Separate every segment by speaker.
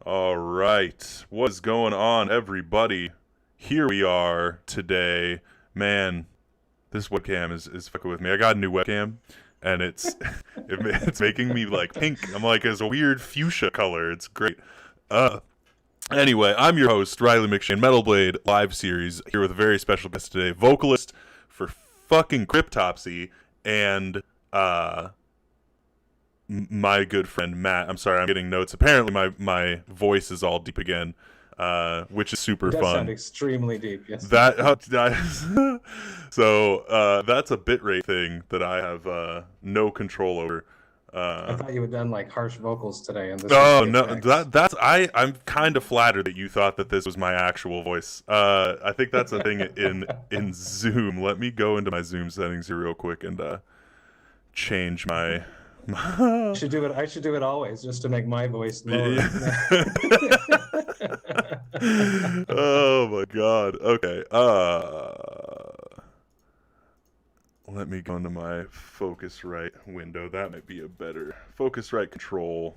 Speaker 1: All right. What's going on, everybody? Here we are today. Man, this webcam is fucking with me. I got a new webcam, and it's making me like pink. I'm like, it's a weird fuchsia color. It's great. Anyway, I'm your host, Riley McShane, Metal Blade live series, here with a very special guest today, vocalist for fucking Cryptopsy, and my good friend Matt. I'm sorry, I'm getting notes. Apparently my voice is all deep again, which is super
Speaker 2: It does
Speaker 1: fun.
Speaker 2: sound extremely deep, yes.
Speaker 1: So that's a bitrate thing that I have no control over.
Speaker 2: I thought you had done like harsh vocals today, and this
Speaker 1: Oh
Speaker 2: was
Speaker 1: no,
Speaker 2: effects.
Speaker 1: I'm kind of flattered that you thought that this was my actual voice. I think that's a thing in Zoom. Let me go into my Zoom settings here real quick and change my.
Speaker 2: I should do it always, just to make my voice lower.
Speaker 1: Oh my god. Okay. Let me go into my Focusrite window. That might be a better Focusrite control.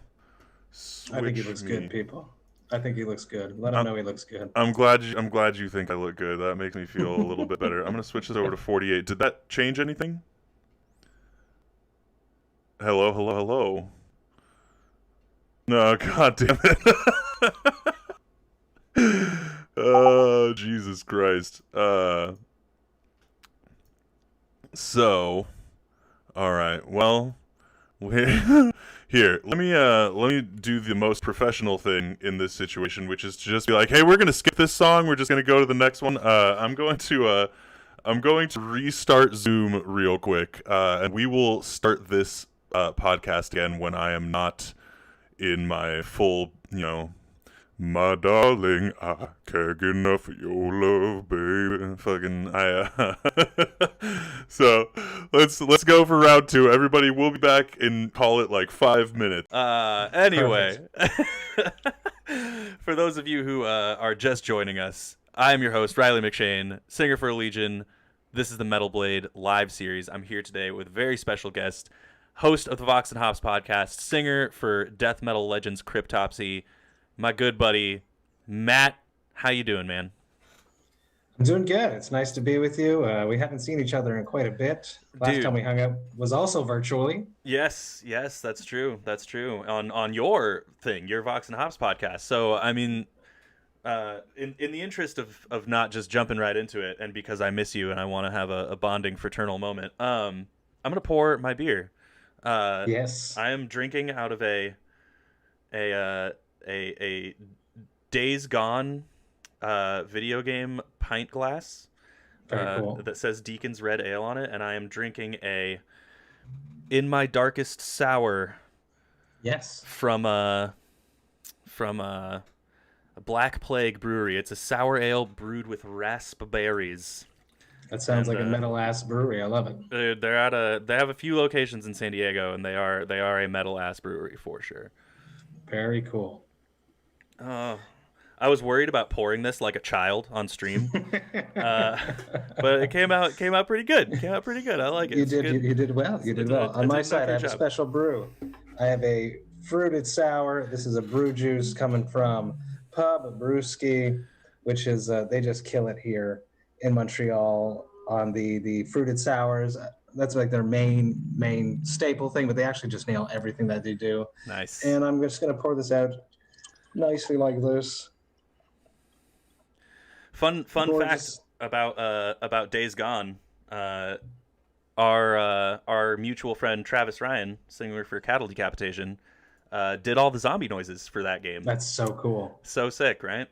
Speaker 2: I think he looks good, people. I think he looks good. Let him know he looks good.
Speaker 1: I'm glad you think I look good. That makes me feel a little bit better. I'm gonna switch this over to 48. Did that change anything? Hello. No, god damn it. Oh, Jesus Christ. So, all right. Well, here. Let me do the most professional thing in this situation, which is to just be like, "Hey, we're going to skip this song. We're just going to go to the next one." I'm going to restart Zoom real quick, and we will start this podcast again when I am not in my full, my darling, I can't get enough of your love, baby. So let's go for round two. Everybody, we'll be back in, call it like 5 minutes. Anyway, for those of you who are just joining us, I am your host, Riley McShane, singer for Legion. This is the Metal Blade live series. I'm here today with a very special guest, host of the Vox Hops Podcast, singer for death metal legends Cryptopsy, my good buddy, Matt. How you doing, man?
Speaker 2: I'm doing good. It's nice to be with you. We haven't seen each other in quite a bit. Last time we hung out was also virtually.
Speaker 1: Yes, that's true. That's true. On your thing, your Vox and Hops podcast. So, I mean, in the interest of not just jumping right into it, and because I miss you and I want to have a bonding fraternal moment, I'm gonna pour my beer.
Speaker 2: Yes.
Speaker 1: I am drinking out of a Days Gone video game pint glass.
Speaker 2: Very cool.
Speaker 1: That says Deacon's Red Ale on it, and I am drinking a In My Darkest Sour.
Speaker 2: Yes.
Speaker 1: From a Black Plague brewery. It's a sour ale brewed with raspberries.
Speaker 2: That sounds like a metal ass brewery. I love it.
Speaker 1: They have a few locations in San Diego, and they are a metal ass brewery for sure.
Speaker 2: Very cool.
Speaker 1: I was worried about pouring this like a child on stream, but it came out pretty good. I like it.
Speaker 2: You did well. On my side, I have a special brew. I have a fruited sour. This is a brew juice coming from Pub Brewski, which is they just kill it here in Montreal on the fruited sours. That's like their main staple thing, but they actually just nail everything that they do.
Speaker 1: Nice.
Speaker 2: And I'm just gonna pour this out nicely like this.
Speaker 1: Fun fact about Days Gone. Our mutual friend Travis Ryan, singer for Cattle Decapitation, did all the zombie noises for that game.
Speaker 2: That's so cool.
Speaker 1: So sick, right?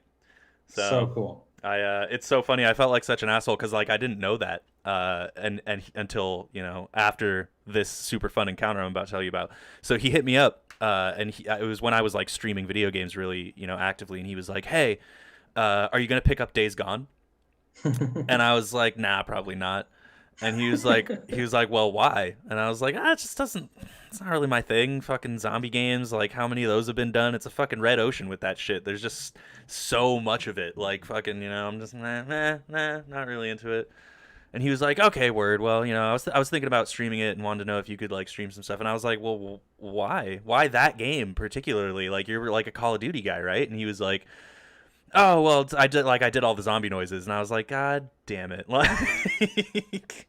Speaker 2: So cool.
Speaker 1: It's so funny. I felt like such an asshole because like I didn't know that, and until after this super fun encounter I'm about to tell you about. So he hit me up, and it was when I was like streaming video games really actively, and he was like, "Hey, are you gonna pick up Days Gone?" And I was like, "Nah, probably not." And he was like, "Well, why?" And I was like, it just doesn't. It's not really my thing. Fucking zombie games. Like, how many of those have been done? It's a fucking red ocean with that shit. There's just so much of it. Like, fucking, I'm just nah, not really into it.
Speaker 3: And he was like, okay, word. Well, you know, I was thinking about streaming it and wanted to know if you could like stream some stuff. And I was like, well, why? Why that game particularly? Like, you're like a Call of Duty guy, right? And he was like, oh, well, I did all the zombie noises. And I was like, God damn it. Like,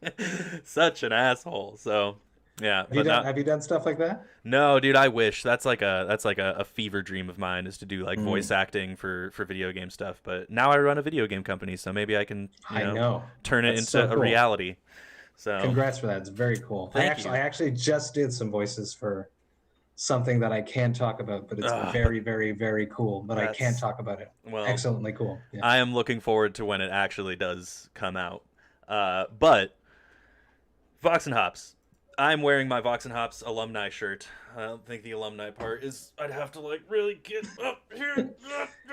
Speaker 3: such an asshole. So, yeah.
Speaker 2: Have you done stuff like that?
Speaker 3: No, dude, I wish. That's like a fever dream of mine, is to do like voice acting for video game stuff. But now I run a video game company, so maybe I can turn it into a reality. So
Speaker 2: congrats for that. It's very cool. I actually just did some voices for something that I can't talk about, but it's very, very, very cool. But I can't talk about it. Well, excellently cool. Yeah.
Speaker 3: I am looking forward to when it actually does come out. But Vox and Hops. I'm wearing my Vox and Hops alumni shirt. I don't think the alumni part is. I'd have to like really get up here.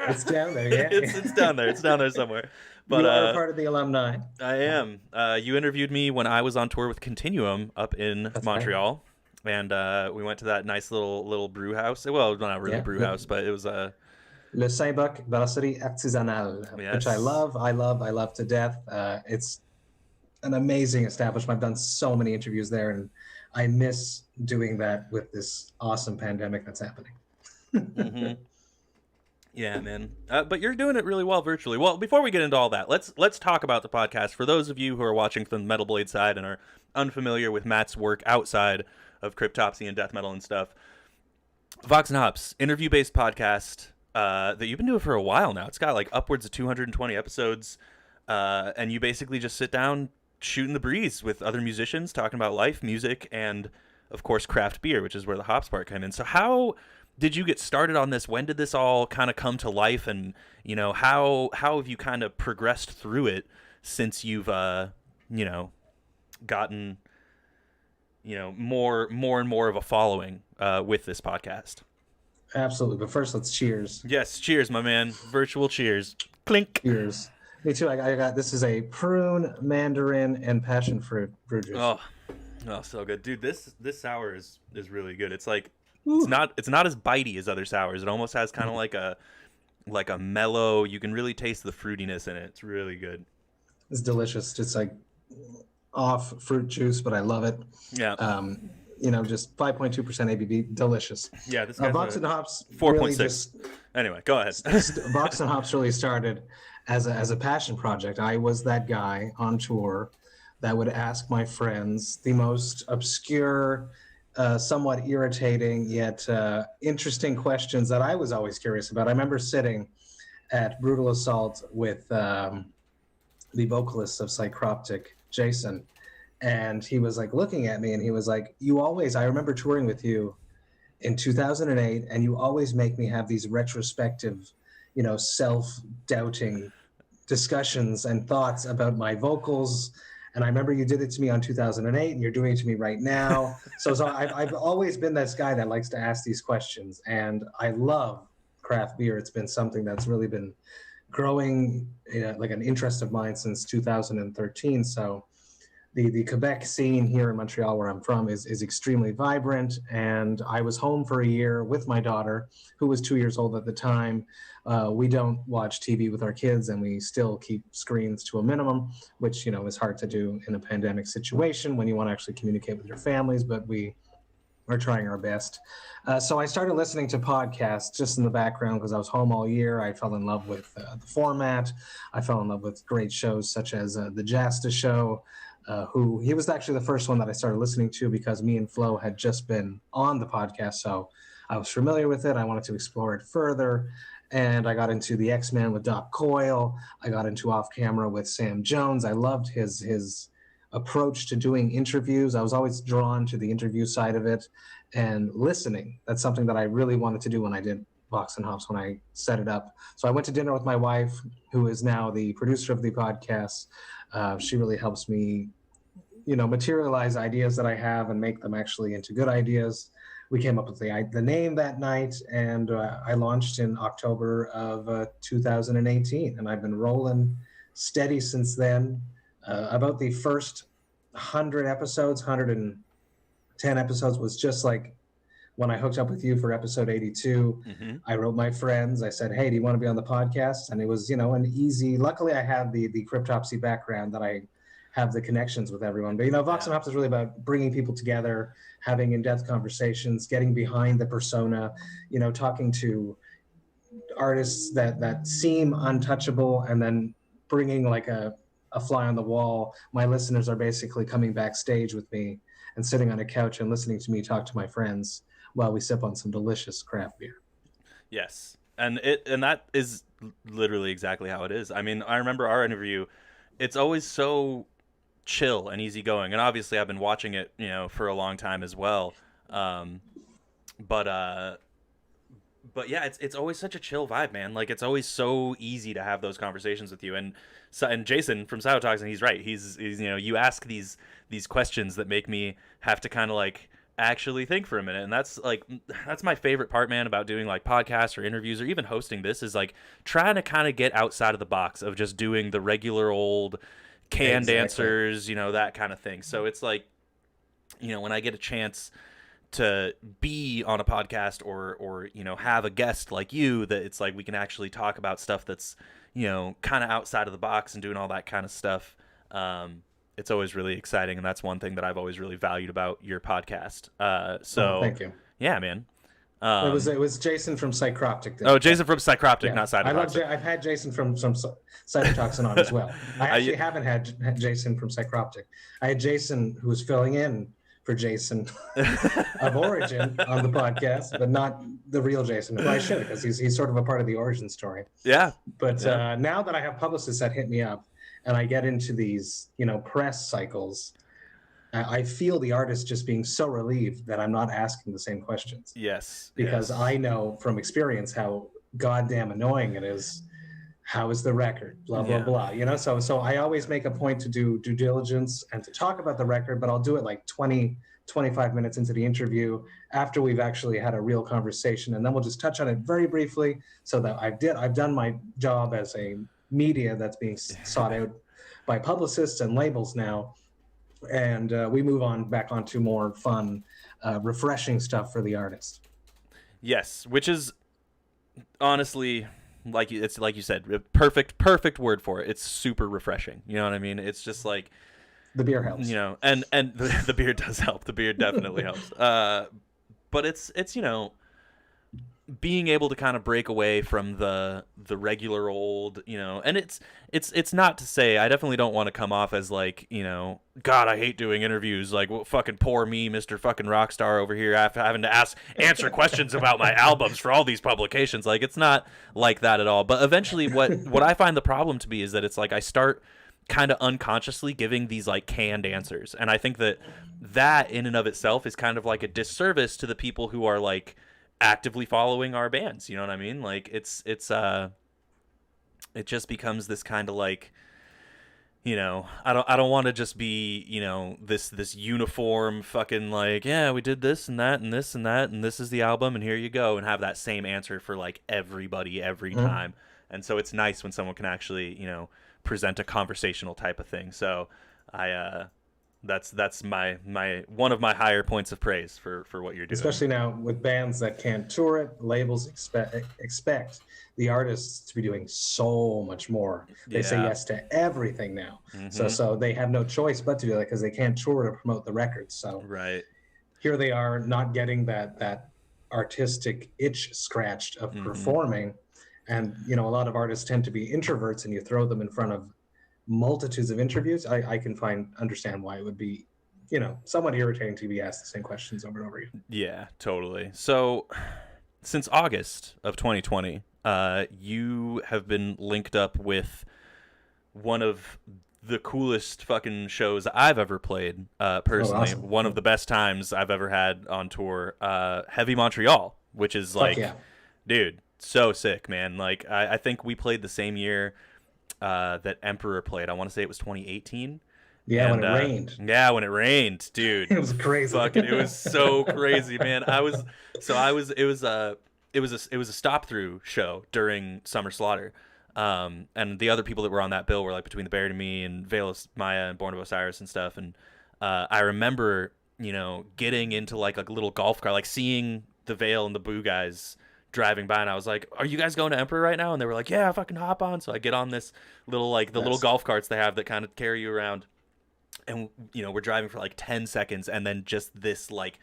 Speaker 2: It's down there, yeah.
Speaker 3: It's down there. It's down there somewhere. But
Speaker 2: you are part of the alumni.
Speaker 3: I am. You interviewed me when I was on tour with Continuum up in Montreal, and we went to that nice little brew house. Well, not really a brew house, but it was a.
Speaker 2: Le Saint-Boc Brasserie Artisanale, which I love to death. It's an amazing establishment. I've done so many interviews there, and I miss doing that with this awesome pandemic that's happening.
Speaker 3: Mm-hmm. Yeah, man. But you're doing it really well virtually. Well, before we get into all that, let's talk about the podcast. For those of you who are watching from the Metal Blade side and are unfamiliar with Matt's work outside of Cryptopsy and death metal and stuff, Vox and Hops, interview-based podcast that you've been doing for a while now. It's got like upwards of 220 episodes, and you basically just sit down shooting the breeze with other musicians, talking about life, music, and of course craft beer, which is where the hops part came in. So how did you get started on this? When did this all kind of come to life? And you know, how have you kind of progressed through it since you've gotten more and more of a following with this podcast?
Speaker 2: Absolutely. But first, let's cheers.
Speaker 3: Yes, cheers, my man. Virtual cheers. Clink.
Speaker 2: Cheers. Me too. I got, this is a prune, mandarin, and passion fruit brew juice.
Speaker 3: Oh, so good, dude. This sour is really good. It's like it's not as bitey as other sours. It almost has kind of like a mellow. You can really taste the fruitiness in it. It's really good.
Speaker 2: It's delicious. It's like off fruit juice, but I love it.
Speaker 3: Yeah.
Speaker 2: Just 5.2% ABV, delicious.
Speaker 3: Yeah, this guy's
Speaker 2: Vox and Hops
Speaker 3: 4.6. Anyway, go ahead.
Speaker 2: Vox and Hops really started as a passion project. I was that guy on tour that would ask my friends the most obscure, somewhat irritating yet interesting questions that I was always curious about. I remember sitting at Brutal Assault with the vocalist of Psychroptic, Jason, and he was like looking at me and he was like, I remember touring with you in 2008, and you always make me have these retrospective, self-doubting discussions and thoughts about my vocals. And I remember you did it to me on 2008, and you're doing it to me right now. So I've always been this guy that likes to ask these questions, and I love craft beer. It's been something that's really been growing, like an interest of mine since 2013. So the Quebec scene here in Montreal, where I'm from, is extremely vibrant. And I was home for a year with my daughter, who was 2 years old at the time. We don't watch TV with our kids, and we still keep screens to a minimum, which, is hard to do in a pandemic situation when you want to actually communicate with your families, but we are trying our best. So I started listening to podcasts just in the background because I was home all year. I fell in love with the format. I fell in love with great shows such as the Jasta Show, he was actually the first one that I started listening to because me and Flo had just been on the podcast. So I was familiar with it. I wanted to explore it further. And I got into the X-Men with Doc Coyle. I got into Off Camera with Sam Jones. I loved his approach to doing interviews. I was always drawn to the interview side of it and listening. That's something that I really wanted to do when I did Vox and Hops, when I set it up. So I went to dinner with my wife, who is now the producer of the podcast. She really helps me, materialize ideas that I have and make them actually into good ideas. We came up with the name that night, and I launched in October of 2018, and I've been rolling steady since then. About the first 100 episodes, 110 episodes was just like when I hooked up with you for episode 82. Mm-hmm. I wrote my friends. I said, hey, do you want to be on the podcast? And it was, an easy, luckily I had the Cryptopsy background that I have the connections with everyone. But, Vox and Hops is really about bringing people together, having in-depth conversations, getting behind the persona, talking to artists that seem untouchable, and then bringing like a fly on the wall. My listeners are basically coming backstage with me and sitting on a couch and listening to me talk to my friends while we sip on some delicious craft beer.
Speaker 3: Yes. And that is literally exactly how it is. I mean, I remember our interview, it's always so chill and easygoing. And obviously I've been watching it, for a long time as well. But yeah, it's always such a chill vibe, man. Like, it's always so easy to have those conversations with you. And Jason from Cytotoxin, he's right. He's you ask these questions that make me have to kind of like actually think for a minute. And that's my favorite part, man, about doing like podcasts or interviews or even hosting this, is like trying to kind of get outside of the box of just doing the regular old canned answers, that kind of thing. So it's like, when I get a chance to be on a podcast or have a guest like you, that it's like we can actually talk about stuff that's kind of outside of the box and doing all that kind of stuff. It's always really exciting, and that's one thing that I've always really valued about your podcast.
Speaker 2: Thank you.
Speaker 3: Yeah, man.
Speaker 2: It was Jason from Psychroptic.
Speaker 3: Jason from Psychroptic, not Cytotoxin.
Speaker 2: I've had Jason from Cytotoxin on as well. I actually haven't had Jason from Psychroptic. I had Jason who was filling in for Jason of Origin on the podcast, but not the real Jason. Well, I should, because he's sort of a part of the origin story.
Speaker 3: Yeah.
Speaker 2: But now that I have publicists that hit me up and I get into these, press cycles, I feel the artist just being so relieved that I'm not asking the same questions.
Speaker 3: Yes.
Speaker 2: Because I know from experience how goddamn annoying it is. How is the record? Blah, blah, blah. So I always make a point to do due diligence and to talk about the record, but I'll do it like 20, 25 minutes into the interview after we've actually had a real conversation. And then we'll just touch on it very briefly so that I've done my job as a media that's being sought out by publicists and labels now. And we move on back onto more fun, refreshing stuff for the artist.
Speaker 3: Yes, which is honestly, like you said, perfect word for it. It's super refreshing. You know what I mean? It's just like
Speaker 2: the beer helps.
Speaker 3: And the beer does help. The beer definitely helps. But it's being able to kind of break away from the regular old, and it's not to say, I definitely don't want to come off as like, God, I hate doing interviews, like, well, fucking poor me, Mr. fucking Rockstar over here, after having to answer questions about my albums for all these publications. Like, it's not like that at all. But eventually what I find the problem to be is that it's like I start kind of unconsciously giving these like canned answers, and I think that in and of itself is kind of like a disservice to the people who are like actively following our bands. You know what I mean? Like, it just becomes this kind of like, I don't want to just be, this uniform fucking like, yeah, we did this and that and this and that and this is the album and here you go, and have that same answer for like everybody every time. And so it's nice when someone can actually, present a conversational type of thing. So that's my one of my higher points of praise for what you're doing.
Speaker 2: Especially now with bands that can't tour it, labels expect the artists to be doing so much more. They say yes to everything now. Mm-hmm. So they have no choice but to do that because they can't tour to promote the records. So
Speaker 3: right
Speaker 2: here they are not getting that artistic itch scratched of performing. And, a lot of artists tend to be introverts, and you throw them in front of multitudes of interviews. I can understand why it would be, somewhat irritating to be asked the same questions over and over again.
Speaker 3: Yeah, totally. So since August of 2020, you have been linked up with one of the coolest fucking shows I've ever played, personally. Oh, awesome. One of the best times I've ever had on tour, Heavy Montreal, which is like, dude, so sick, man. Like, I think we played the same year that Emperor played. I want to say it was 2018.
Speaker 2: Yeah, when it rained.
Speaker 3: Yeah, when it rained, dude.
Speaker 2: It was crazy.
Speaker 3: Fucking, it was so crazy, man. It was a stop through show during Summer Slaughter. And the other people that were on that bill were like Between the Buried and Me and Veil Maya and Born of Osiris and stuff. And I remember, getting into like a little golf car, like seeing the Veil and the Boo guys driving by, and I was like, are you guys going to Emperor right now? And they were like, yeah, fucking hop on. So I get on this little, like, the little golf carts they have that kind of carry you around. and we're driving for like 10 seconds, and then just this like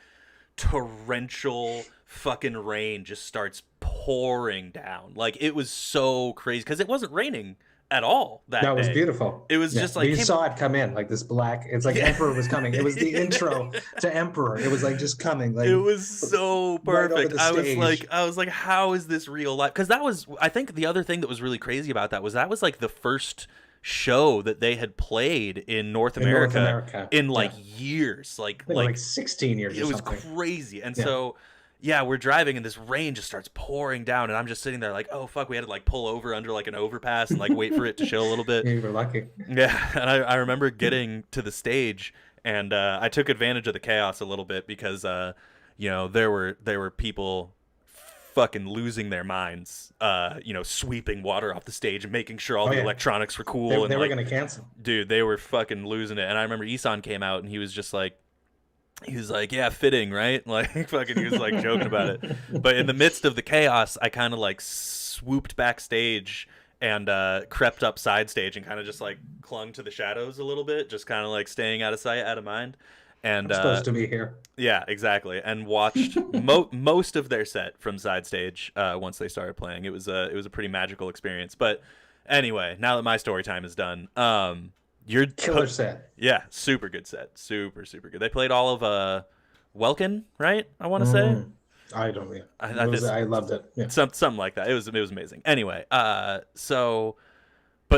Speaker 3: torrential fucking rain just starts pouring down. Like, it was so crazy because it wasn't raining at all that
Speaker 2: That was
Speaker 3: day.
Speaker 2: beautiful.
Speaker 3: It was just like,
Speaker 2: we saw it come in like this black. It's like Emperor was coming. It was the intro to Emperor. It was like just coming. Like,
Speaker 3: it was so perfect.
Speaker 2: Right,
Speaker 3: I was like, how is this real life? Because I think the other thing that was really crazy about that was like the first show that they had played in North America in like years, like
Speaker 2: 16 years.
Speaker 3: It was crazy, and so. Yeah, we're driving and this rain just starts pouring down, and I'm just sitting there like, oh fuck, we had to like pull over under like an overpass and like wait for it to chill a little bit.
Speaker 2: You were lucky.
Speaker 3: Yeah, and I remember getting to the stage, and I took advantage of the chaos a little bit because there were people fucking losing their minds, sweeping water off the stage and making sure all the electronics were cool.
Speaker 2: They were gonna cancel.
Speaker 3: Dude, they were fucking losing it, and I remember Isan came out and he was just like. He was like, yeah, fitting, right? Like, fucking, he was like joking about it. But in the midst of the chaos, I kind of like swooped backstage and crept up side stage and kind of just like clung to the shadows a little bit, just kind of like staying out of sight, out of mind. And
Speaker 2: I'm supposed to be here.
Speaker 3: Yeah, exactly. And watched most of their set from side stage once they started playing. It was a pretty magical experience. But anyway, now that my story time is done, your
Speaker 2: killer set.
Speaker 3: Yeah, super good set. Super, super good. They played all of Welkin, right? I want to say.
Speaker 2: I don't know. I loved it. Yeah.
Speaker 3: Something like that. It was amazing. Anyway, but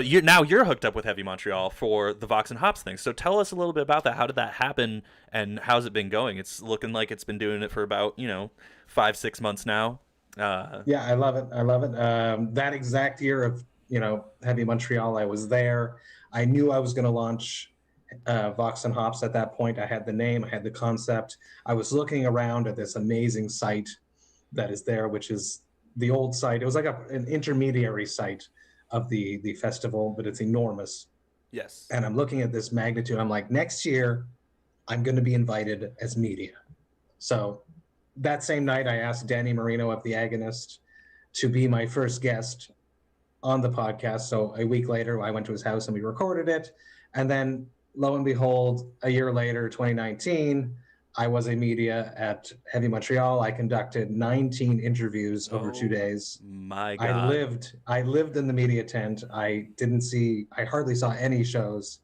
Speaker 3: you're hooked up with Heavy Montreal for the Vox and Hops thing. So tell us a little bit about that. How did that happen, and how's it been going? It's looking like it's been doing it for about 5-6 months now.
Speaker 2: Yeah, I love it. That exact year of Heavy Montreal, I was there. I knew I was going to launch Vox and Hops at that point. I had the name, I had the concept. I was looking around at this amazing site that is there, which is the old site. It was like an intermediary site of the festival, but it's enormous.
Speaker 3: Yes.
Speaker 2: And I'm looking at this magnitude. I'm like, next year, I'm going to be invited as media. So that same night, I asked Danny Marino of The Agonist to be my first guest on the podcast. So a week later, I went to his house and we recorded it. And then lo and behold, a year later, 2019, I was a media at Heavy Montreal. I conducted 19 interviews over 2 days.
Speaker 3: My God.
Speaker 2: I lived in the media tent. I hardly saw any shows,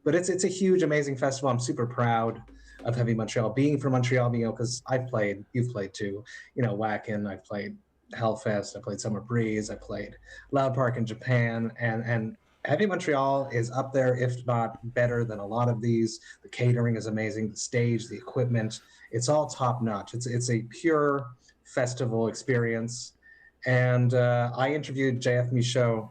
Speaker 2: but it's a huge, amazing festival. I'm super proud of Heavy Montreal, being from Montreal, because you've played too, Wacken, I've played Hellfest, I played Summer Breeze, I played Loud Park in Japan, and Heavy Montreal is up there, if not better than a lot of these. The catering is amazing, the stage, the equipment, it's all top notch. It's a pure festival experience. And I interviewed JF Michaud,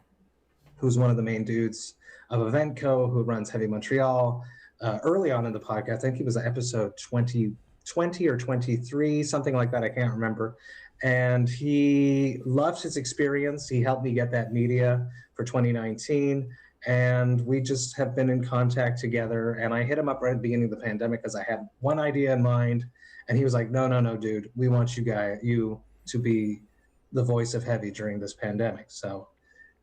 Speaker 2: who's one of the main dudes of Eventco, who runs Heavy Montreal, early on in the podcast. I think he was at episode 20 or 23, something like that, I can't remember. And he loved his experience. He helped me get that media for 2019. And we just have been in contact together. And I hit him up right at the beginning of the pandemic because I had one idea in mind. And he was like, no, dude, we want you to be the voice of Heavy during this pandemic. So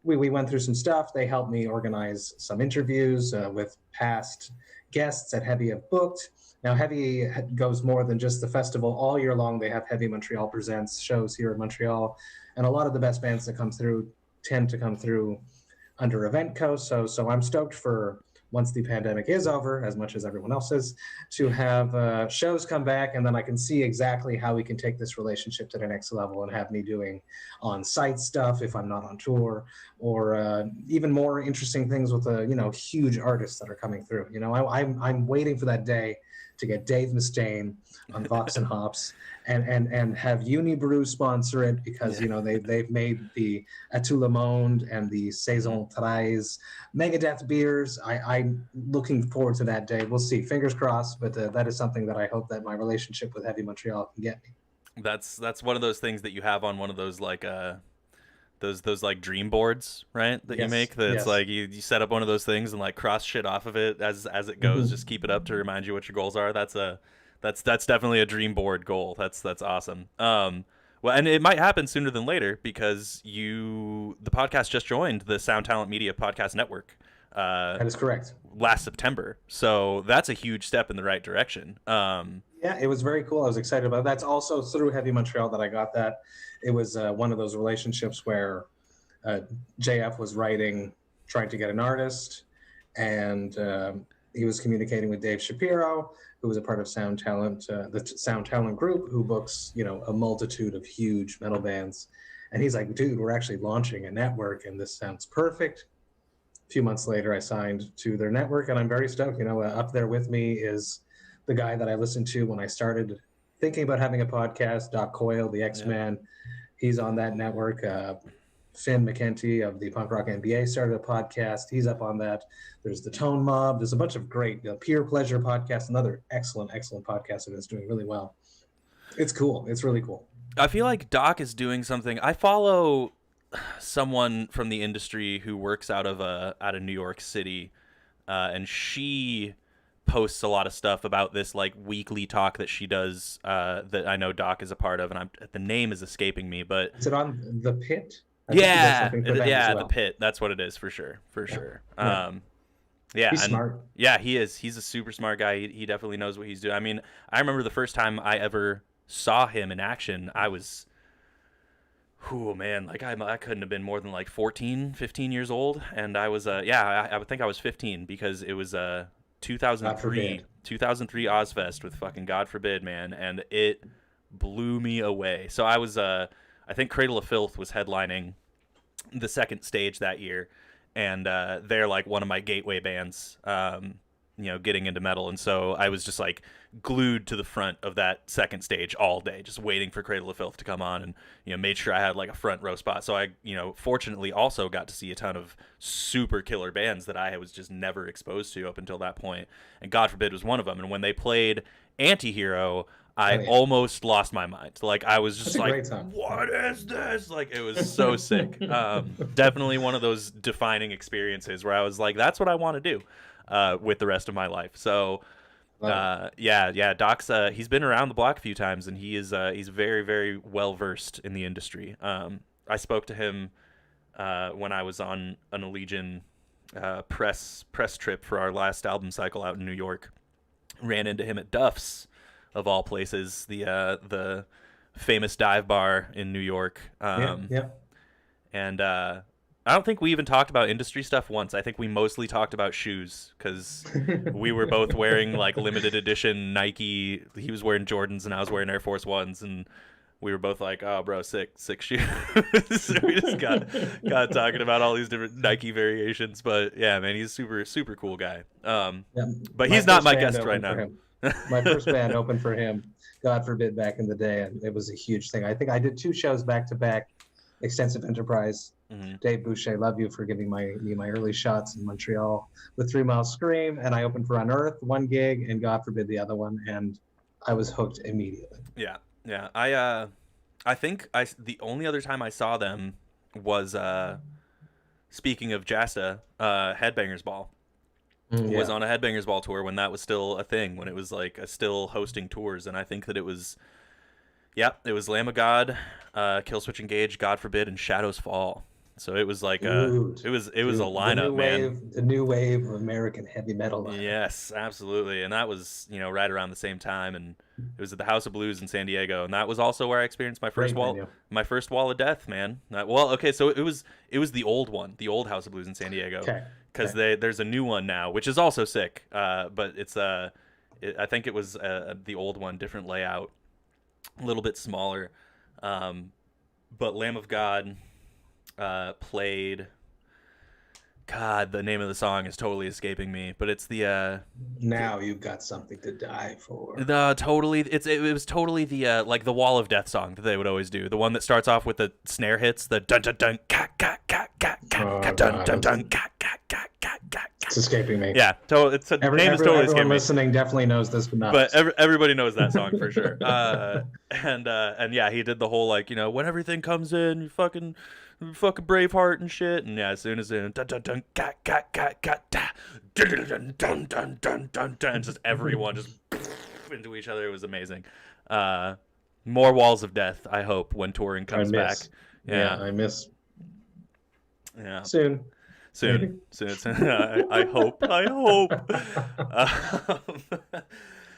Speaker 2: we went through some stuff. They helped me organize some interviews with past guests that Heavy have booked. Now, Heavy goes more than just the festival. All year long, they have Heavy Montreal Presents shows here in Montreal. And a lot of the best bands that come through tend to come through under Eventco. So I'm stoked for, once the pandemic is over, as much as everyone else is, to have shows come back. And then I can see exactly how we can take this relationship to the next level and have me doing on-site stuff if I'm not on tour, or even more interesting things with huge artists that are coming through. I'm waiting for that day to get Dave Mustaine on Vox and Hops and have Unibrew sponsor it, because they've made the À Tout Le Monde and the Saison 13 Megadeth beers. I'm looking forward to that day. We'll see. Fingers crossed, but that is something that I hope that my relationship with Heavy Montreal can get me.
Speaker 3: That's one of those things that you have on one of those like those like dream boards, right? That you make. That's like you set up one of those things and like cross shit off of it as it goes. Just keep it up to remind you what your goals are. That's definitely a dream board goal. That's awesome. Well, and it might happen sooner than later because the podcast just joined the Sound Talent Media Podcast Network.
Speaker 2: That is correct.
Speaker 3: Last September. So that's a huge step in the right direction.
Speaker 2: Yeah, it was very cool. I was excited about it. That's also through Heavy Montreal that I got that. It was one of those relationships where JF was trying to get an artist, and he was communicating with Dave Shapiro, who was a part of Sound Talent, the Sound Talent group, who books, a multitude of huge metal bands. And he's like, dude, we're actually launching a network, and this sounds perfect. A few months later, I signed to their network, and I'm very stoked. Up there with me is the guy that I listened to when I started thinking about having a podcast, Doc Coyle, the X-Man. Yeah. He's on that network. Finn McKenty of the Punk Rock NBA started a podcast. He's up on that. There's the Tone Mob. There's a bunch of great Peer Pleasure podcast, another excellent podcast that is doing really well. It's cool. It's really cool.
Speaker 3: I feel like Doc is doing something. I follow someone from the industry who works out of New York City, and she posts a lot of stuff about this like weekly talk that she does that I know Doc is a part of, and the name is escaping me, but
Speaker 2: is it on The Pit?
Speaker 3: The Pit. That's what it is for sure.
Speaker 2: Yeah. He's smart.
Speaker 3: Yeah, he is. He's a super smart guy. He definitely knows what he's doing. I mean, I remember the first time I ever saw him in action, I was, I couldn't have been more than like 14, 15 years old, and I was I would think I was 15 because it was 2003 Ozfest with fucking God Forbid, man, and it blew me away. So I was I think Cradle of Filth was headlining the second stage that year, and they're like one of my gateway bands, getting into metal. And so I was just like glued to the front of that second stage all day, just waiting for Cradle of Filth to come on, and made sure I had like a front row spot. So I, fortunately also got to see a ton of super killer bands that I was just never exposed to up until that point. And God Forbid was one of them. And when they played Antihero, I almost lost my mind. Like, I was just like, what is this? Like, it was so sick. Definitely one of those defining experiences where I was like, that's what I want to do with the rest of my life. So, Doc's, he's been around the block a few times, and he's very, very well-versed in the industry. I spoke to him when I was on an Allegiant press trip for our last album cycle out in New York. Ran into him at Duff's, of all places, the famous dive bar in New York. And I don't think we even talked about industry stuff once. I think we mostly talked about shoes because we were both wearing like limited edition Nike. He was wearing Jordans and I was wearing Air Force Ones, and we were both like, "Oh, bro, sick shoes." So we just got talking about all these different Nike variations. But yeah, man, he's a super cool guy. But he's not my guest right now.
Speaker 2: My first band opened for him, God Forbid, back in the day, and it was a huge thing. I think I did 2 shows back to back, Extensive Enterprise. Mm-hmm. Dave Boucher, love you for giving me my early shots in Montreal with 3 Mile Scream, and I opened for Unearth 1 gig and God Forbid the other one, and I was hooked immediately.
Speaker 3: Yeah. I think the only other time I saw them was speaking of Jasta, Headbangers Ball. Was on a Headbangers Ball tour when that was still a thing, when it was like still hosting tours, and I think that it was Lamb of God, Killswitch Engage, God Forbid, and Shadows Fall. So it was like it was a lineup, man.
Speaker 2: The new wave of American heavy metal lineup.
Speaker 3: Yes, absolutely, and that was right around the same time, and it was at the House of Blues in San Diego, and that was also where I experienced my first wall of death, man. So it was the old one, the old House of Blues in San Diego.
Speaker 2: Okay.
Speaker 3: Because there's a new one now, which is also sick. But it's I think it was the old one, different layout, a little bit smaller. But Lamb of God played. God, the name of the song is totally escaping me, but it's the
Speaker 2: Now You've Got Something to Die For.
Speaker 3: It was totally the like the Wall of Death song that they would always do. The one that starts off with the snare hits, the dun dun dun ka ka ka ka ka dun dun dun ka ka ka ka ka.
Speaker 2: It's escaping me.
Speaker 3: Yeah, name is totally escaping me.
Speaker 2: Everyone listening definitely knows this, but not.
Speaker 3: But everybody knows that song for sure. And yeah, he did the whole like when everything comes in, you fucking Braveheart and shit, and yeah, as soon as dun dun dun ka ka ka ka da dun dun dun dun dun dun dun, just everyone just into each other. It was amazing. More Walls of Death, I hope, when touring comes back.
Speaker 2: Yeah, I miss.
Speaker 3: Yeah.
Speaker 2: Soon.
Speaker 3: Soon. I hope.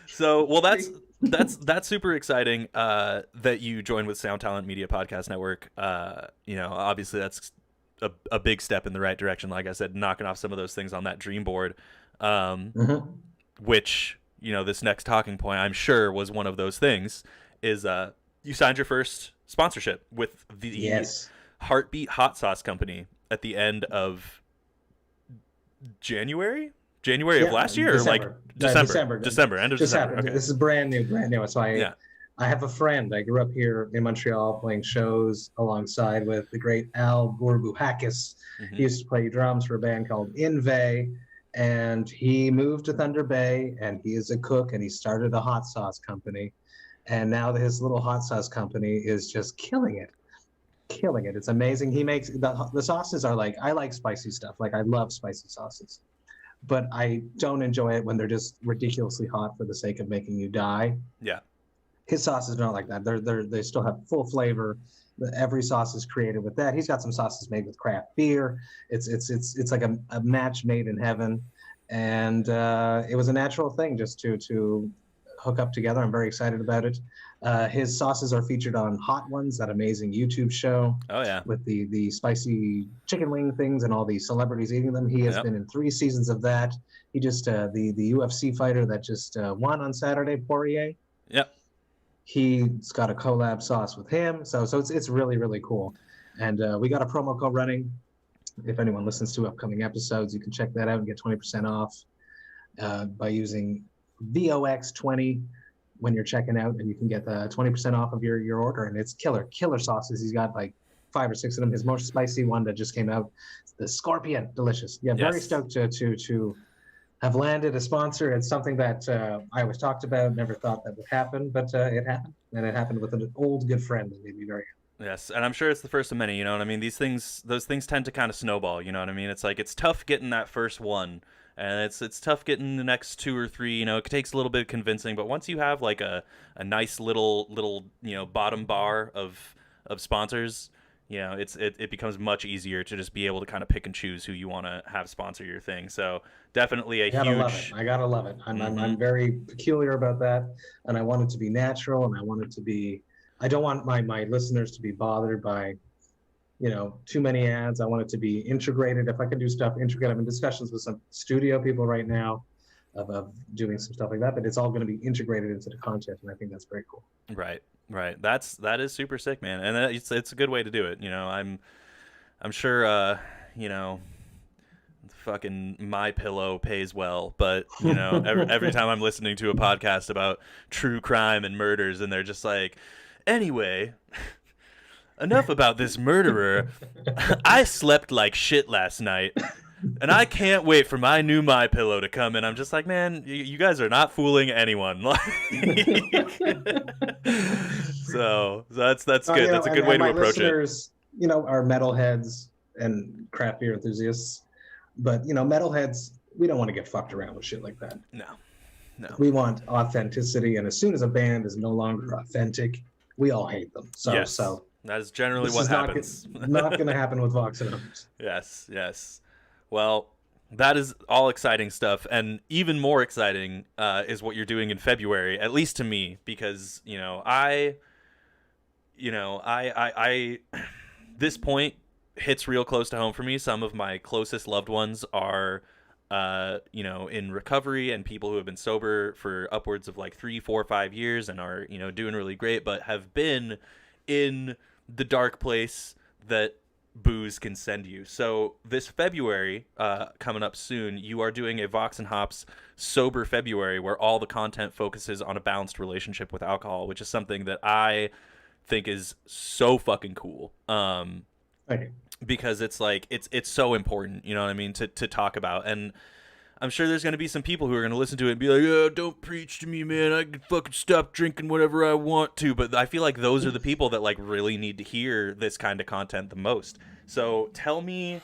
Speaker 3: So, well, that's super exciting that you joined with Sound Talent Media Podcast Network. Obviously that's a big step in the right direction. Like I said, knocking off some of those things on that dream board, which, this next talking point, I'm sure, was one of those things, is you signed your first sponsorship with the Heartbeat Hot Sauce Company at the end of January of last year,
Speaker 2: December.
Speaker 3: or December, end of December. Okay.
Speaker 2: This is brand new. So I have a friend. I grew up here in Montreal playing shows alongside with the great Al Bourbuhakis. He used to play drums for a band called Inve, and he moved to Thunder Bay, and he is a cook, and he started a hot sauce company, and now his little hot sauce company is just killing it. It's amazing. He makes the sauces are like, I like spicy stuff. Like, I love spicy sauces, but I don't enjoy it when they're just ridiculously hot for the sake of making you die.
Speaker 3: Yeah.
Speaker 2: His sauces are not like that. They still have full flavor. Every sauce is created with that. He's got some sauces made with craft beer. It's like a match made in heaven, and it was a natural thing just to hook up together. I'm very excited about it. His sauces are featured on Hot Ones, that amazing YouTube show.
Speaker 3: Oh yeah,
Speaker 2: with the spicy chicken wing things and all the celebrities eating them. He has been in 3 seasons of that. He just the UFC fighter that just won on Saturday, Poirier.
Speaker 3: Yep.
Speaker 2: He's got a collab sauce with him, so it's really, really cool. And we got a promo code running. If anyone listens to upcoming episodes, you can check that out and get 20% off by using VOX20 when you're checking out, and you can get 20% off of your order. And it's killer sauces. He's got like 5 or 6 of them. His most spicy one that just came out, the Scorpion, delicious. Yeah, very stoked to have landed a sponsor. It's something that I always talked about, never thought that would happen, but it happened. And it happened with an old good friend that made me very happy.
Speaker 3: Yes, and I'm sure it's the first of many, you know what I mean? Those things tend to kind of snowball, you know what I mean? It's like, it's tough getting that first one, and it's tough getting the next 2 or 3, it takes a little bit of convincing, but once you have like a nice little bottom bar of sponsors, it becomes much easier to just be able to kind of pick and choose who you want to have sponsor your thing. So definitely I gotta
Speaker 2: love it. I'm very peculiar about that, and I want it to be natural, and I want it to be, I don't want my listeners to be bothered by too many ads. I want it to be integrated. If I can do stuff integrated, I'm in discussions with some studio people right now of doing some stuff like that, but it's all going to be integrated into the content, and I think that's very cool.
Speaker 3: Right. That is super sick, man, and it's a good way to do it. I'm sure fucking My Pillow pays well, but every time I'm listening to a podcast about true crime and murders, and they're just like, anyway, enough about this murderer. I slept like shit last night, and I can't wait for my new My Pillow to come in. I'm just like, man, you guys are not fooling anyone. So that's good. That's a good way to approach it.
Speaker 2: Are metalheads and craft beer enthusiasts, but metalheads, we don't want to get fucked around with shit like that.
Speaker 3: No.
Speaker 2: We want authenticity, and as soon as a band is no longer authentic, we all hate them. So
Speaker 3: that is generally what happens.
Speaker 2: Not going to happen with Vox Hops.
Speaker 3: Yes. Well, that is all exciting stuff, and even more exciting is what you're doing in February, at least to me, because I this point hits real close to home for me. Some of my closest loved ones are in recovery, and people who have been sober for upwards of like 3, 4, 5 years and are doing really great, but have been in the dark place that booze can send you. So this February, coming up soon, you are doing a Vox and Hops Sober February, where all the content focuses on a balanced relationship with alcohol, which is something that I think is so fucking cool.
Speaker 2: Okay.
Speaker 3: Because it's like it's so important, you know what I mean, to talk about. And I'm sure there's going to be some people who are going to listen to it and be like, oh, don't preach to me, man. I can fucking stop drinking whatever I want to. But I feel like those are the people that like really need to hear this kind of content the most. So tell me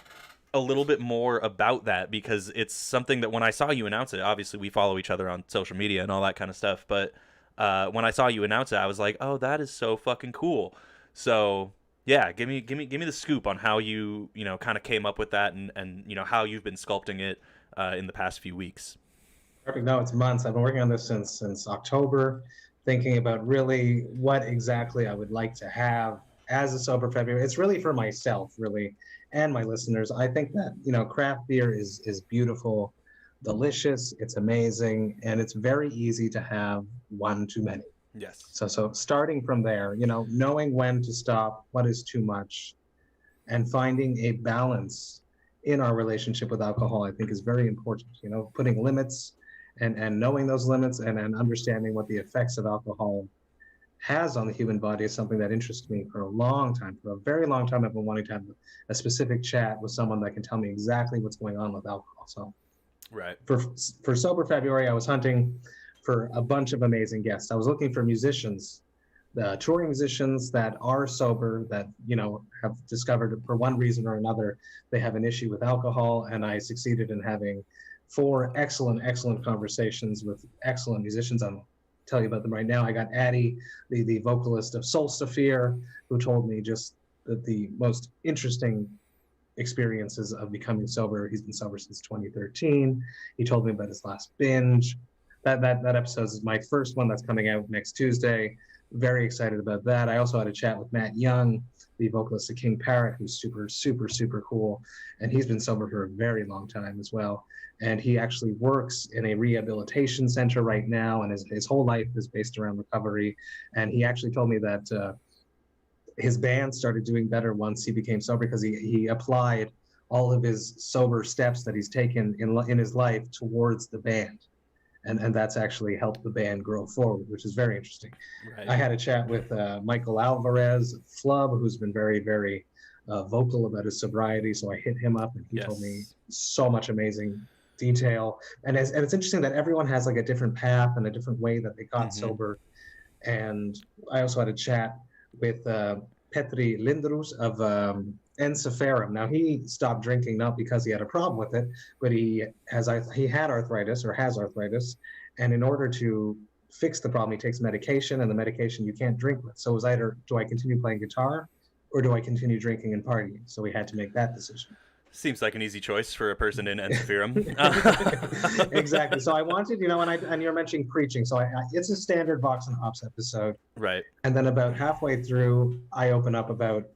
Speaker 3: a little bit more about that, because it's something that when I saw you announce it, obviously we follow each other on social media and all that kind of stuff. But when I saw you announce it, I was like, oh, that is so fucking cool. So Yeah, give me the scoop on how you kind of came up with that, and how you've been sculpting it in the past few weeks.
Speaker 2: Perfect. No, it's months. I've been working on this since October, thinking about really what exactly I would like to have as a sober February. It's really for myself, really, and my listeners. I think that craft beer is beautiful, delicious. It's amazing, and it's very easy to have one too many.
Speaker 3: Yes.
Speaker 2: So starting from there, knowing when to stop, what is too much, and finding a balance in our relationship with alcohol, I think is very important. Putting limits and knowing those limits and understanding what the effects of alcohol has on the human body is something that interests me for a long time. For a very long time, I've been wanting to have a specific chat with someone that can tell me exactly what's going on with alcohol. So
Speaker 3: right.
Speaker 2: For Sober February, I was hunting for a bunch of amazing guests. I was looking for musicians, touring musicians that are sober, that have discovered for one reason or another they have an issue with alcohol, and I succeeded in having 4 excellent conversations with excellent musicians. I'll tell you about them right now. I got Addie, the vocalist of Solstafir, who told me just the most interesting experiences of becoming sober. He's been sober since 2013. He told me about his last binge. That episode is my first one that's coming out next Tuesday. Very excited about that. I also had a chat with Matt Young, the vocalist of King Parrot, who's super cool. And he's been sober for a very long time as well. And he actually works in a rehabilitation center right now. And his whole life is based around recovery. And he actually told me that his band started doing better once he became sober, because he applied all of his sober steps that he's taken in his life towards the band. And that's actually helped the band grow forward, which is very interesting. Right. I had a chat with Michael Alvarez of Flub, who's been very vocal about his sobriety. So I hit him up, and he told me so much amazing detail. And it's interesting that everyone has like a different path and a different way that they got sober. And I also had a chat with Petri Lindroos of Encepharum. Now, he stopped drinking not because he had a problem with it, but he had arthritis, or has arthritis, and in order to fix the problem, he takes medication, and the medication you can't drink with. So it was either, do I continue playing guitar, or do I continue drinking and partying? So we had to make that decision.
Speaker 3: Seems like an easy choice for a person in Encepharum.
Speaker 2: Exactly. So I wanted, and you're mentioning preaching. So it's a standard Vox and Hops episode.
Speaker 3: Right.
Speaker 2: And then about halfway through, I open up about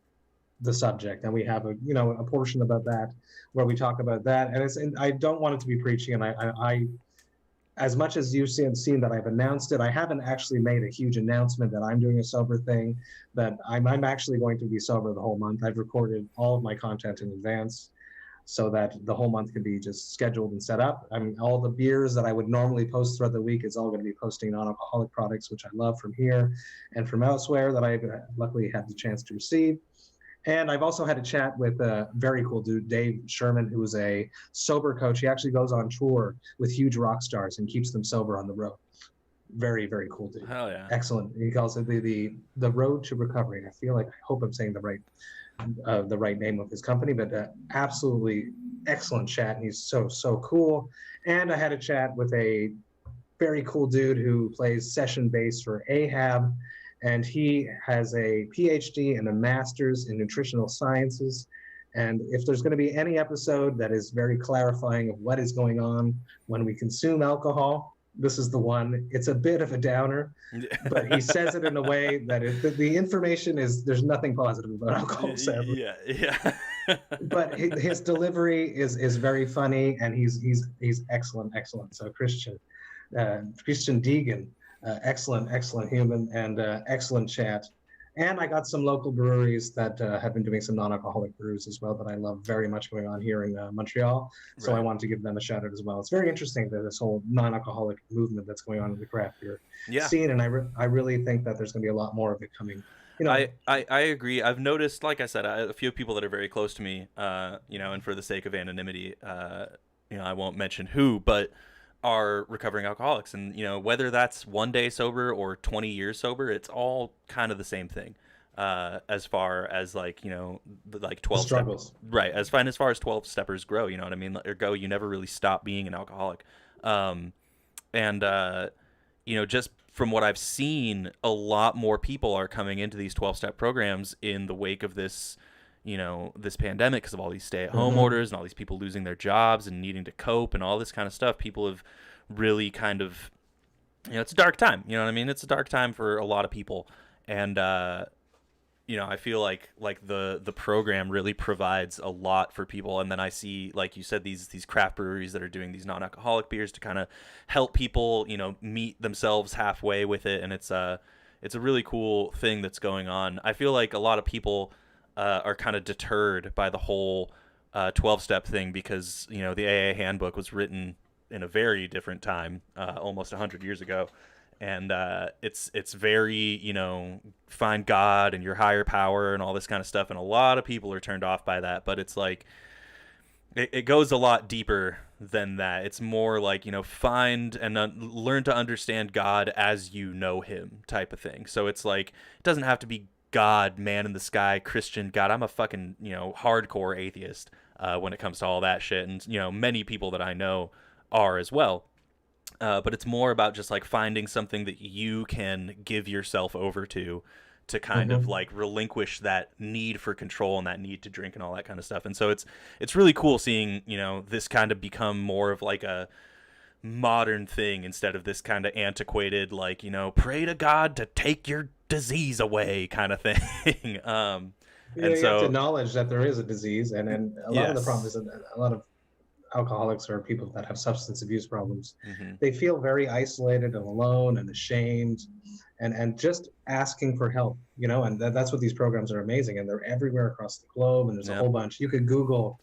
Speaker 2: the subject, and we have a portion about that where we talk about that. And I don't want it to be preaching. And I as much as you've seen that I've announced it, I haven't actually made a huge announcement that I'm doing a sober thing, that I'm actually going to be sober the whole month. I've recorded all of my content in advance, so that the whole month can be just scheduled and set up. I mean, all the beers that I would normally post throughout the week is all going to be posting non-alcoholic products, which I love, from here and from elsewhere that I've luckily had the chance to receive. And I've also had a chat with a very cool dude, Dave Sherman, who is a sober coach. He actually goes on tour with huge rock stars and keeps them sober on the road. Very cool dude.
Speaker 3: Hell yeah.
Speaker 2: Excellent. He calls it the road to recovery. I hope I'm saying the right name of his company, but absolutely excellent chat. And he's so cool. And I had a chat with a very cool dude who plays session bass for Ahab. And he has a PhD and a master's in nutritional sciences. And if there's going to be any episode that is very clarifying of what is going on when we consume alcohol, this is the one. It's a bit of a downer, but he says it in a way that the information is, there's nothing positive about alcohol, sadly.
Speaker 3: Yeah.
Speaker 2: But his delivery is very funny, and he's excellent. So Christian Deegan, excellent human, and excellent chat. And I got some local breweries that have been doing some non-alcoholic brews as well that I love very much going on here in Montreal. So I wanted to give them a shout out as well. It's very interesting that this whole non-alcoholic movement that's going on in the craft beer scene. And I really think that there's going to be a lot more of it coming.
Speaker 3: I agree. I've noticed, like I said, a few people that are very close to me, and for the sake of anonymity, I won't mention who, but are recovering alcoholics, and whether that's 1 day sober or 20 years sober, it's all kind of the same thing, as far as like 12
Speaker 2: struggles,
Speaker 3: right? As far as 12 steppers grow, you know what I mean, or go, you never really stop being an alcoholic, just from what I've seen, a lot more people are coming into these 12-step programs in the wake of this, this pandemic, because of all these stay-at-home orders and all these people losing their jobs and needing to cope and all this kind of stuff. People have really kind of, it's a dark time. You know what I mean? It's a dark time for a lot of people. And, I feel like the program really provides a lot for people. And then I see, like you said, these craft breweries that are doing these non-alcoholic beers to kind of help people, meet themselves halfway with it. And it's a really cool thing that's going on. I feel like a lot of people are kind of deterred by the whole 12-step thing because, the AA handbook was written in a very different time, almost 100 years ago. And it's very, find God and your higher power and all this kind of stuff. And a lot of people are turned off by that. But it's like, it goes a lot deeper than that. It's more like, find and learn to understand God as you know him type of thing. So it's like, it doesn't have to be God, man in the sky, Christian God. I'm a fucking, hardcore atheist when it comes to all that shit. And, many people that I know are as well. But it's more about just like finding something that you can give yourself over to kind of like relinquish that need for control and that need to drink and all that kind of stuff. And so it's really cool seeing, this kind of become more of like a modern thing instead of this kind of antiquated, like, pray to God to take your disease away kind of thing.
Speaker 2: You have to acknowledge that there is a disease, and a lot of the problem is that a lot of alcoholics or people that have substance abuse problems, they feel very isolated and alone and ashamed, and just asking for help, and that's what these programs are amazing, and they're everywhere across the globe, and there's a whole bunch. You could Google,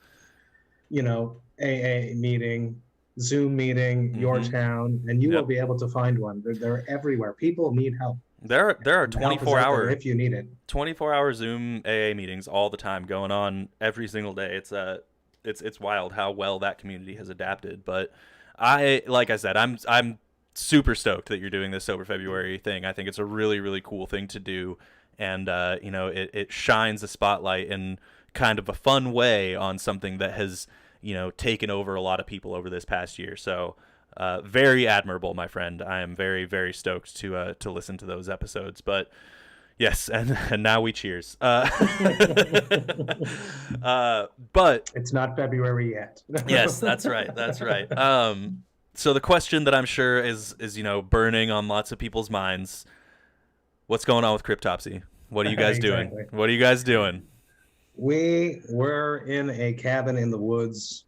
Speaker 2: AA meeting, Zoom meeting, your town, and you will be able to find one. They're everywhere. People need help.
Speaker 3: There are 24-hour
Speaker 2: if you need it.
Speaker 3: 24-hour Zoom AA meetings all the time going on every single day. It's wild how well that community has adapted. But like I said, I'm super stoked that you're doing this Sober February thing. I think it's a really, really cool thing to do. And, it shines a spotlight in kind of a fun way on something that has, taken over a lot of people over this past year. So very admirable, my friend. I am very, very stoked to listen to those episodes. But yes, and now we cheers. But
Speaker 2: it's not February yet.
Speaker 3: Yes, that's right. That's right. So the question that I'm sure is burning on lots of people's minds: what's going on with Cryptopsy? What are you guys doing? What are you guys doing?
Speaker 2: We were in a cabin in the woods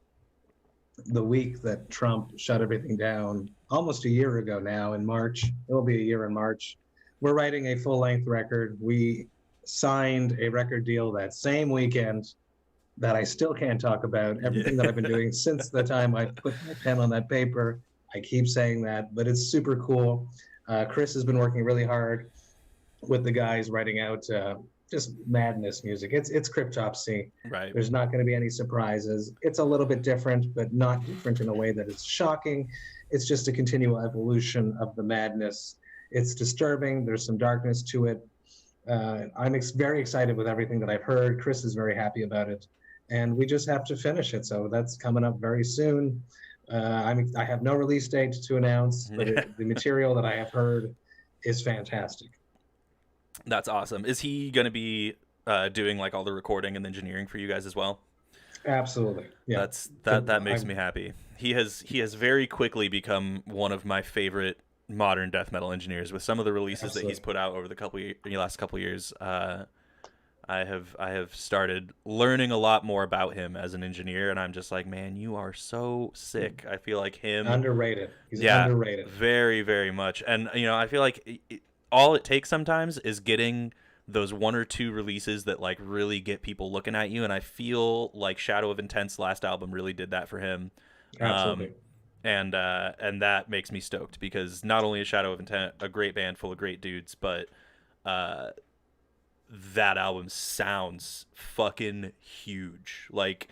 Speaker 2: the week that Trump shut everything down, almost a year ago now in March. It will be a year in March. We're writing a full-length record. We signed a record deal that same weekend that I still can't talk about. Everything that I've been doing since the time I put my pen on that paper, I keep saying that, but it's super cool. Chris has been working really hard with the guys writing out just madness music. It's Cryptopsy.
Speaker 3: Right.
Speaker 2: There's not going to be any surprises. It's a little bit different, but not different in a way that is shocking. It's just a continual evolution of the madness. It's disturbing. There's some darkness to it. I'm very excited with everything that I've heard. Chris is very happy about it. And we just have to finish it. So that's coming up very soon. I have no release date to announce, but the material that I have heard is fantastic.
Speaker 3: That's awesome. Is he going to be doing like all the recording and engineering for you guys as well?
Speaker 2: Absolutely. Yeah.
Speaker 3: That makes me happy. He has very quickly become one of my favorite modern death metal engineers with some of the releases that he's put out over the last couple of years. I have started learning a lot more about him as an engineer, and I'm just like, man, you are so sick. I feel like him
Speaker 2: underrated. He's underrated.
Speaker 3: Very, very much. And I feel like all it takes sometimes is getting those one or two releases that like really get people looking at you, and I feel like Shadow of Intent's last album really did that for him.
Speaker 2: Absolutely.
Speaker 3: And that makes me stoked, because not only is Shadow of Intent a great band full of great dudes, but that album sounds fucking huge. Like,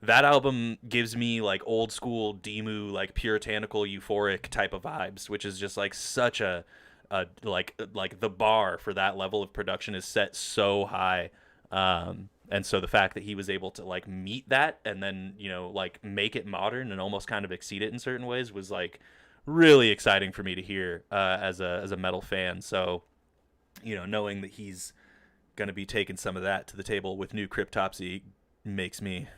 Speaker 3: that album gives me like old school Demu, like puritanical euphoric type of vibes, which is just like such a like the bar for that level of production is set so high. And so the fact that he was able to like meet that and then, like make it modern and almost kind of exceed it in certain ways was like really exciting for me to hear as a metal fan. So, knowing that he's going to be taking some of that to the table with new Cryptopsy makes me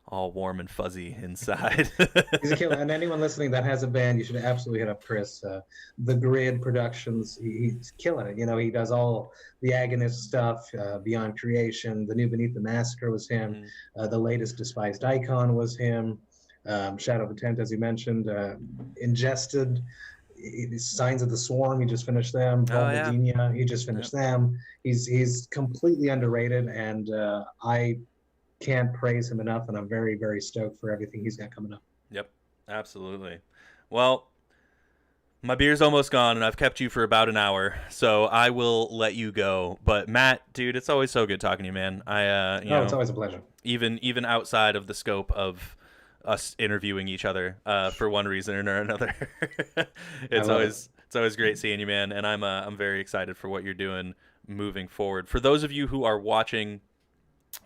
Speaker 3: all warm and fuzzy inside.
Speaker 2: He's a killer. And anyone listening that has a band, you should absolutely hit up Chris. The Grid Productions, he's killing it. He does all the Agonist stuff, Beyond Creation. The new Beneath the Massacre was him. The latest Despised Icon was him. Shadow of Intent, as you mentioned. Ingested, Signs of the Swarm, he just finished them. Vulvodynia, he just finished them. He's completely underrated, and I can't praise him enough, and I'm very, very stoked for everything he's got coming up.
Speaker 3: Yep, absolutely. Well, my beer's almost gone, and I've kept you for about an hour, so I will let you go. But Matt, dude, it's always so good talking to you, man.
Speaker 2: It's always a pleasure.
Speaker 3: Even outside of the scope of us interviewing each other for one reason or another, it's always great seeing you, man. And I'm very excited for what you're doing moving forward. For those of you who are watching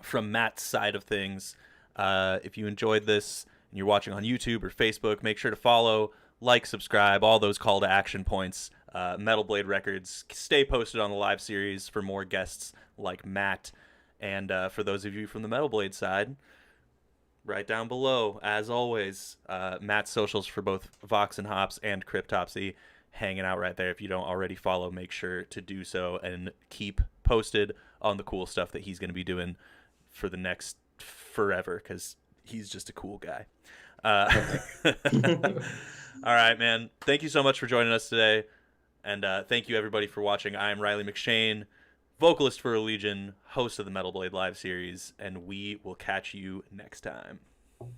Speaker 3: from Matt's side of things, if you enjoyed this and you're watching on YouTube or Facebook, make sure to follow, like, subscribe, all those call to action points. Metal Blade Records, stay posted on the live series for more guests like Matt. And for those of you from the Metal Blade side, right down below, as always, Matt's socials for both Vox and Hops and Cryptopsy hanging out right there. If you don't already follow, make sure to do so and keep posted on the cool stuff that he's going to be doing for the next forever, because he's just a cool guy. All right, man. Thank you so much for joining us today. And thank you, everybody, for watching. I am Riley McShane, vocalist for Allegion, host of the Metal Blade Live series, and we will catch you next time.